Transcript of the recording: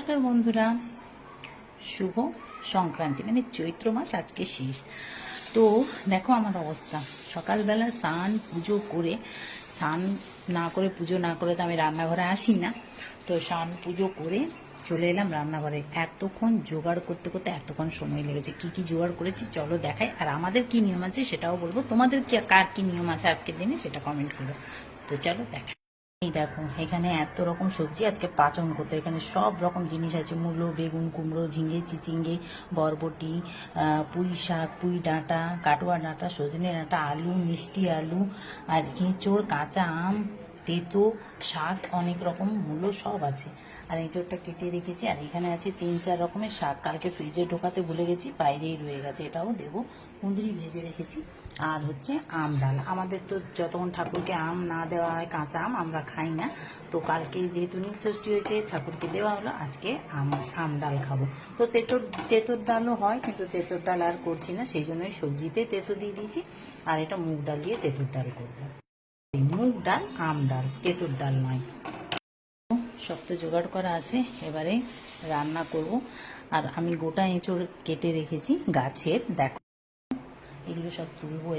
নমস্কার বন্ধুরা, শুভ সংক্রান্তি মানে চৈত্র মাস আজকে শেষ। তো দেখো আমার অবস্থা, সকালবেলা স্নান না করে পুজো না করে তো আমি রান্নাঘরে আসি না। তো স্নান পুজো করে চলে এলাম রান্নাঘরে। এতক্ষণ জোগাড় করতে করতে এতক্ষণ সময় লেগেছে। কি কি জোগাড় করেছি চলো দেখাই, আর আমাদের কি নিয়ম আছে সেটাও বলবো। তোমাদের কি কার কি নিয়ম আছে আজকের দিনে সেটা কমেন্ট করো। তো চলো দেখাই। এই দেখো এখানে এত রকম সবজি আজকে পাচন করতে, এখানে সব রকম জিনিস আছে। মূলো, বেগুন, কুমড়ো, ঝিঙে, চিচিঙ্গে, বরবটি, পুঁই শাক, পুঁই ডাঁটা, কাটোয়া ডাঁটা, সজনে ডাঁটা, আলু, মিষ্টি আলু, আর এঁচোড়, কাঁচা আম, তেঁতো শাক, অনেক রকম মূলো সব আছে। আর এঁচোড়টা কেটে রেখেছি। আর এখানে আছে 3-4 রকমের শাক, কালকে ফ্রিজে ঢোকাতে ভুলে গেছি, বাইরেই রয়ে গেছে, এটাও দেবো। কুঁদরি ভেজে রেখেছি। আর হচ্ছে আম ডাল। আমাদের তো যতক্ষণ ঠাকুরকে আম না দেওয়া হয়, কাঁচা আম আমরা খাই না। তো কালকে যেহেতু নীলষষ্ঠী হয়েছে, ঠাকুরকে দেওয়া হলো, আজকে আম ডাল খাবো। তো তেঁতোর ডালও হয়, কিন্তু তেঁতোর ডাল আর করছি না, সেই জন্যই সবজিতে তেঁতো দিয়ে দিয়েছি। আর এটা মুগ ডাল দিয়ে তেঁতোর ডাল করবো। মুগ ডাল, আম ডাল, তেঁতোর ডাল নয়। সব তো জোগাড় করা আছে, এবারে রান্না করব। আর আমি গোটা এঁচোড় কেটে রেখেছি গাছের, দেখো এগুলো সব তুলবো।